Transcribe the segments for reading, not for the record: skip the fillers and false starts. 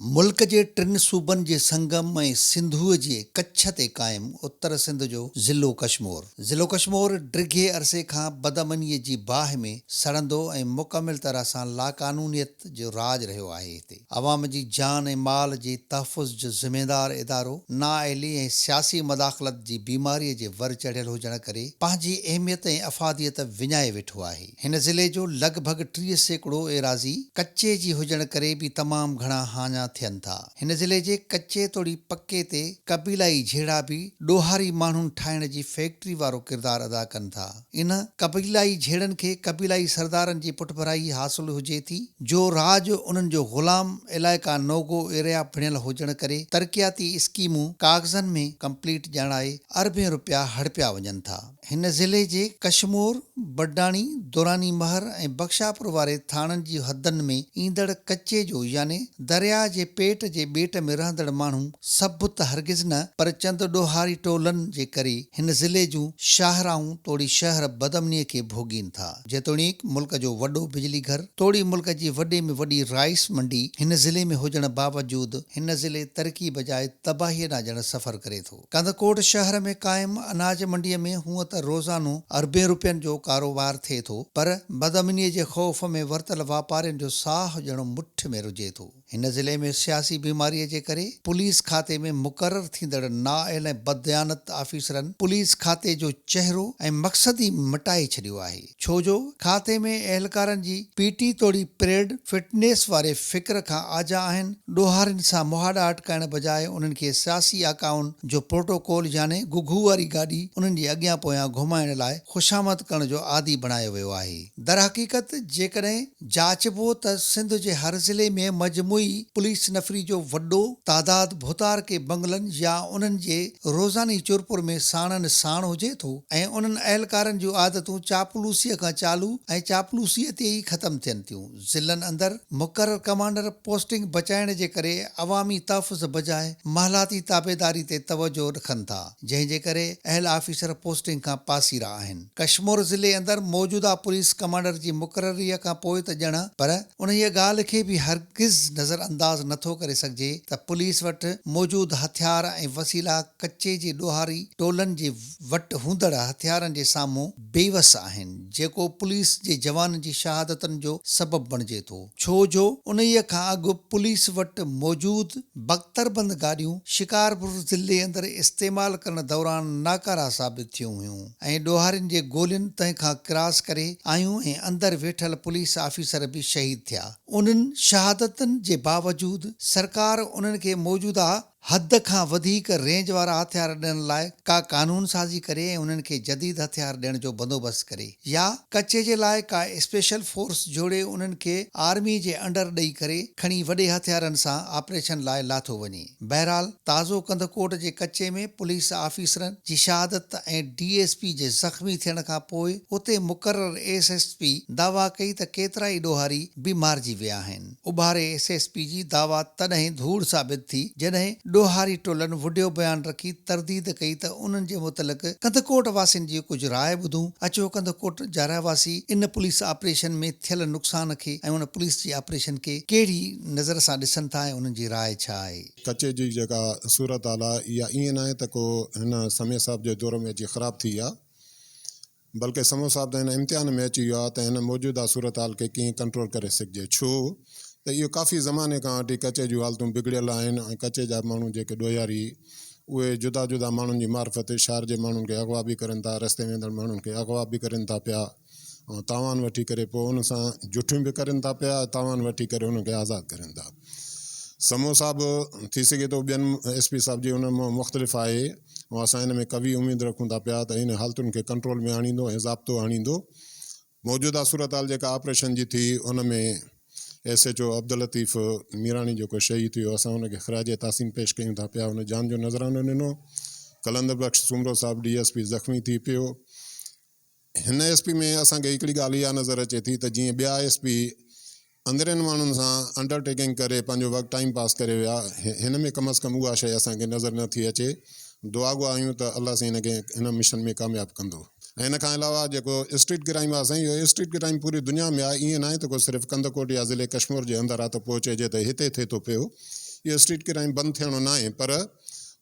मुल्क जे टिनि सूबनि जे संगम ऐं सिंधूअ जे कच्छ ते क़ाइमु उत्तर सिंध जो ज़िलो कश्मीर डिघे अरसे खां बदअमनीअ जी बाहि में सड़ंदो ऐं मुकमिल तरह सां लाक़ानूनियत जो राज रहियो आहे। हिते अवाम जी जान ऐं माल जे तहफ़ुज़ जो ज़िम्मेदार इदारो नाअहली ऐं सियासी मदाख़लत जी बीमारीअ जे वर चढ़ियल हुजण करे पंहिंजी अहमियत ऐं अफ़ादियत विञाए वेठो आहे। हिन ज़िले जो लॻभॻि 30% एराज़ी कच्चे जी हुजण करे बि तमामु घणा हाञा थियनि था। हिन ज़िले जे कच्चे तोड़ी पक्के ते कबीलाई झेड़ा बि ॾोहारी माण्हुनि ठाहिण जी फैक्ट्री वारो किरदारु अदा कनि था। इन कबीलाई झेड़नि खे कबीलाई सरदारनि जी पुठभराई हासिल हुजे थी जो राज उन्हनि जो ग़ुलाम इलाइक़ा नोगो एरिया बणियल हुजण करे तरक़ियाती स्कीमूं कागज़नि में कंप्लीट ॼाणाए अरबें रुपया हड़पिया वञनि था। हिन ज़िले जे कशमोर, बडाणी, दुरानी महर ऐं बख्शापुर वारे थाणनि जी हदनि में ईंदड़ कच्चे जो यानी दरिया जे पेट जे ॿेट में रहंदड़ माण्हू सभु त हरगिज़ न, पर चंद ॾोहारी टोलनि जे करे हिन ज़िले जूं शाहराऊं तोड़ी शहर बदअमनीअ खे भोॻीनि था। जेतोणीकि मुल्क जो वॾो बिजली घर तोड़ी मुल्क जी वॾे में वॾी राइस मंडी हिन ज़िले में हुजण बावजूदि हिन ज़िले तरक़ी बजाए तबाहीअ ॾांहुं ॼण सफ़र करे थो। कंदकोट शहर में क़ाइमु अनाज मंडीअ में हूअं त रोज़ानो अरबें रुपयनि जो कारोबार थिए थो, पर बदअमनीअ जे ख़ौफ़ में वरतल वापारियुनि जो साह ॼण मुठि में रुझे थो। हिन ज़िले में सियासी बीमारीअ जे करे पुलिस खाते में मुक़ररु थींदड़ नाअहल ऐं बददियानत आफ़ीसरनि पुलिस खाते जो चहिरो ऐं मक़सद ई मिटाए छॾियो आहे। छो जो खाते में अहलकारनि जी पीटी तोड़ी परेड फिटनेस वारे फ़िक्र खां आजा आहिनि। ॾोहारियुनि सां मुहाड़ा अटकाइण बजाए उन्हनि खे सियासी आकाउन जो प्रोटोकॉल याने गुघू वारी गाॾी उन्हनि जे अॻियां पोयां घुमाइण लाइ ख़ुशामद करण जो आदी बणायो वियो आहे। दर हक़ीक़त जेकॾहिं जाचबो त सिंध जे हर ज़िले में मजमूई पुलिस नफ़री जो वॾो तादाद भुतार के बंगलनि या उन्हनि जे रोज़ानी चुरपुर में साणनि साण हुजे थो ऐं उन्हनि अहलकारनि जूं आदतूं चापलूसीअ खां चालू ऐं चापलूसीअ ते ई ख़तमु थियनि थियूं। ज़िलनि अंदरि मुक़ररु कमांडर पोस्टिंग बचाइण जे करे अवामी तहफ़ुज़ बजाए महलाती ताबेदारी ते तवजो रखनि था, जंहिं जे करे अहल आफ़ीसर पोस्टिंग खां पासीरा आहिनि। कश्मीर ज़िले अंदरि मौजूदा पुलिस कमांडर जी मुक़ररीअ खां पोइ त ॼण पर उन हीअ ॻाल्हि खे बि हरगिज़ नज़र अंदाज़ नथो करे सघिजे त पुलिस वटि मौजूद हथियार ऐं वसीला कच्चे जे ॾोहारी टोलनि जे वटि हूंदड़ हथियारनि जे साम्हूं बेवस आहिनि, जेको पुलिस जे जवाननि जी शहादतनि जो सबबु बणिजे थो। छो जो उन्हीअ खां अॻु पुलिस वटि मौजूद बख़्तरबंद गाॾियूं शिकारपुर ज़िले अंदरि इस्तेमालु करण दौरान नाकारा साबित थियूं हुयूं ऐं ॾोहारियुनि जे गोलियुनि तंहिंखां क्रॉस करे आयूं ऐं अंदरि वेठल पुलिस आफ़ीसर बि शहीद थिया। उन्हनि शहादतनि जे बावजूदि सरकार उन्हनि खे मौजूदा हद खां वधीक रेंज वारा हथियार ॾियण लाइ का कानून साज़ी करे ऐं उन्हनि खे जदीद हथियार ॾियण जो बंदोबस्तु करे या कच्चे जे लाइ का स्पेशल फोर्स जोड़े उन्हनि खे आर्मी जे अंडर ॾेई करे खणी वॾे हथियारनि सां ऑपरेशन लाइ लाथो वञे। बहरहाल ताज़ो कंदकोट जे कच्चे में पुलिस आफ़ीसरनि जी शहादत ऐं DSP जे ज़ख़्मी थियण खां पोइ उते मुक़ररु SSP दावा कई त केतिरा ई ॾोहारी बि मारिजी विया आहिनि। उभारे SSP जी दावा तॾहिं धूड़ साबित थी जॾहिं ॾोहारी टोलनि वुडियो बयानु रखी तरदीद कई त उन्हनि जे मुतलिक़ कंदकोट वासियुनि जी कुझु राय ॿुधूं। अचो कंदकोट जा रहवासी इन पुलिस ऑपरेशन में थियल नुक़सान खे ऐं उन पुलिस जी ऑपरेशन खे कहिड़ी नज़र सां ॾिसनि था ऐं उन्हनि जी राय छा आहे। कच्चे जी जेका सूरत हाल आहे इहा ईअं न आहे त को हिन समय साहिब जे दौर में अची ख़राबु थी आहे, बल्कि समो साहिब त हिन इम्तिहान में अची वियो आहे त हिन मौजूदा सूरत हाल खे कीअं कंट्रोल करे सघिजे। छो त इहो काफ़ी ज़माने खां वठी कच्चे जूं हालतूं बिगड़ियल आहिनि ऐं कच्चे जा माण्हू जेके ॾोहारी उहे जुदा जुदा माण्हुनि जी मार्फत शहर जे माण्हुनि खे अगवा बि करनि था, रस्ते वेंदड़ माण्हुनि खे अगवा बि करनि था पिया ऐं तावान वठी करे पोइ उन सां जुठियूं बि करनि था पिया, तावान वठी करे उनखे आज़ादु करनि था। समो साहिब थी सघे थो ॿियनि SP साहिब जी हुन मां मुख़्तलिफ़ आहे ऐं असां हिन में कवी उमेदु रखूं था पिया त हिन हालतुनि खे कंट्रोल में आणींदो ऐं ज़ाब्तो आणींदो। मौजूदा सूरत हाल जेका ऑपरेशन जी थी उन में SHO अब्दुल लतीफ़ मीरानी जेको शहीद थियो, असां हुनखे ख़राज तासीम पेश कयूं था पिया, हुन जान जो नज़रानो ॾिनो। कलंदर बख़्श सुमरो साहिब DSP ज़ख़्मी थी पियो। हिन SP में असांखे हिकिड़ी ॻाल्हि इहा नज़र अचे थी त जीअं ॿिया SP अंदरनि माण्हुनि सां अंडरटेकिंग करे पंहिंजो वक़्तु टाइम पास करे विया, हिन में कम अज़ कम उहा शइ असांखे नज़र नथी अचे। दुआ गो आहियूं त अल्लाह साईं हिनखे हिन मिशन में कामयाबु कंदो। ऐं हिन खां अलावा जेको स्ट्रीट क्राइम आहे साईं, इहो स्ट्रीट क्राइम पूरी दुनिया में आहे, ईअं न आहे त को सिर्फ़ु कंदकोट या ज़िले कश्मीर जे अंदरि आहे त पोइ चइजे त हिते थिए थो पियो। इहो स्ट्रीट क्राइम बंदि थियणो न आहे, पर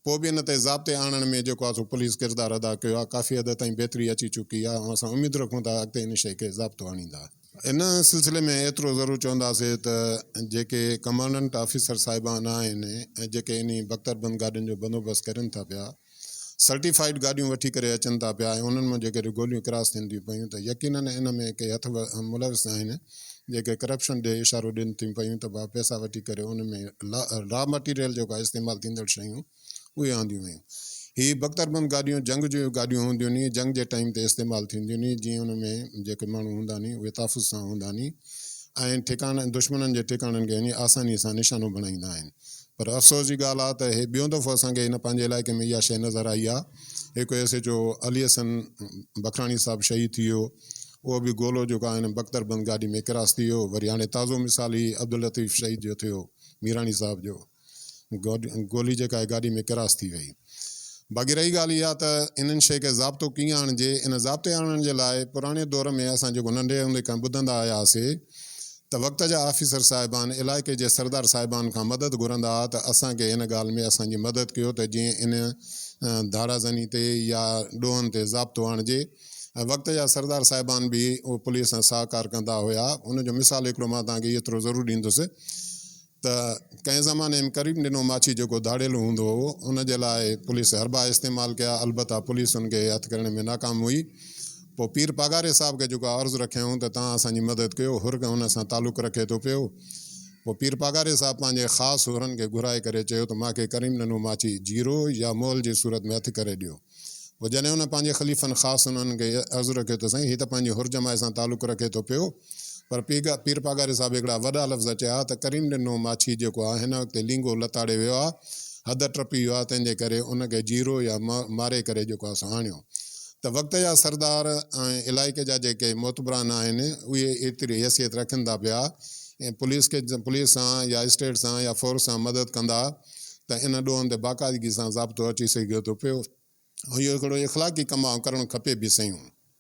पोइ बि इन ते ज़ाब्ते आणण में जेको आहे सो पुलिस किरदारु अदा कयो आहे, काफ़ी हद ताईं बहितरी अची चुकी आहे, ऐं असां उमेदु रखूं था अॻिते इन शइ खे ज़ाब्तो आणींदा। इन सिलसिले में एतिरो ज़रूरु चवंदासीं त जेके कमांडेंट ऑफिसर साहिबान आहिनि ऐं जेके इन बख़्तरबंद गाॾियुनि जो बंदोबस्तु करनि था पिया, सर्टिफाइड गाॾियूं वठी करे अचनि था पिया ऐं उन्हनि में जेके गोलियूं क्रॉस थियनि थियूं पियूं, त यकीनन इन में के हथ मुलविस आहिनि जेके करप्शन ॾे इशारो ॾियनि थियूं पियूं त भाउ पैसा वठी करे उन में रॉ मटीरियल जेको आहे इस्तेमालु थींदड़ शयूं उहे आंदियूं हुयूं। हीअ बख़्तरबंद गाॾियूं जंग जूं गाॾियूं हूंदियूं नी, जंग जे टाइम ते इस्तेमालु थींदियूं नी, जीअं उन में जेके माण्हू हूंदा नी उहे तहफ़ुज़ सां हूंदा नी ऐं ठिकाणे दुश्मननि जे ठिकाणनि खे नी आसानी सां निशानो बणाईंदा आहिनि। पर अफ़सोस जी ॻाल्हि आहे त हे ॿियों दफ़ो असांखे हिन पंहिंजे इलाइक़े में इहा शइ नज़र आई आहे। हिकु S H O Ali Hasan Bakhrani साहिबु शहीद थी वियो, उहो बि गोलो जेको आहे हिन बख़्तरबंद गाॾी में क्रॉस थी वियो। वरी हाणे ताज़ो मिसाल ई अब्दुल लतीफ़ शहीद जो थियो मीराणी साहिब जो, गोली जेका आहे गाॾी में क्रॉस थी वई। बाक़ी रही ॻाल्हि इहा त इन्हनि शइ खे ज़ाब्तो कीअं आणिजे, इन ज़ाब्ते आणण जे लाइ पुराणे दौर में असां जेको नंढे हूंदे खां ॿुधंदा आया हुआसीं त वक़्त जा ऑफिसर साहिबान इलाइक़े जे सरदार साहिबान खां मदद घुरंदा हुआ त असांखे हिन ॻाल्हि में असांजी मदद कयो त जीअं इन धाराज़नी ते या ॾोहनि ते ज़ाब्तो आणिजे। ऐं वक़्त जा सरदार साहिबान बि उहो पुलिस सां सहकार कंदा हुआ। उनजो मिसाल हिकिड़ो मां तव्हांखे एतिरो ज़रूरु ॾींदुसि त कंहिं ज़माने में करीम ॾिनो माछी जेको दाड़ेलो हूंदो हुओ, उनजे लाइ पुलिस हरबा इस्तेमालु कया, अलबत्ता पुलिस उनखे हथु करण में नाकाम हुई। पोइ पीर पागारे साहिब खे जेको अर्ज़ु रखियऊं त तव्हां असांजी मदद कयो, हुर हुन सां तालुक़ु रखे थो पियो। पोइ पीर पागारे साहिबु पंहिंजे ख़ासि हुरनि खे घुराए करे चयो त मूंखे करीम ॾिनो माछी जीरो या मोल जी सूरत में हथु करे ॾियो। पोइ जॾहिं हुन पंहिंजे ख़लीफ़नि ख़ासि उन्हनि खे अर्ज़ु रखियो त साईं हीअ त पंहिंजी हुर जमाए सां तालुक़ु रखे थो पियो, पर पीर पागारे साहिबु हिकिड़ा वॾा लफ़्ज़ चया त करीम ॾिनो माछी जेको आहे हिन वक़्तु लिंगो लताड़े वियो आहे, हद टपी वियो आहे, तंहिंजे करे उनखे जीरो या मारे करे जेको आहे असां आणियो। त वक़्त जा सरदार ऐं इलाइक़े जा जेके मोतबरान आहिनि उहे एतिरी हैसियत रखनि था पिया ऐं पुलिस सां या स्टेट सां या फोर्स सां मदद कंदा त इन ॾोहनि ते बाक़ाइदगी सां ज़ाब्तो अची सघे थो पियो। ऐं इहो हिकिड़ो इख़लाक़ी कमु आहे, करणु खपे बि सयूं।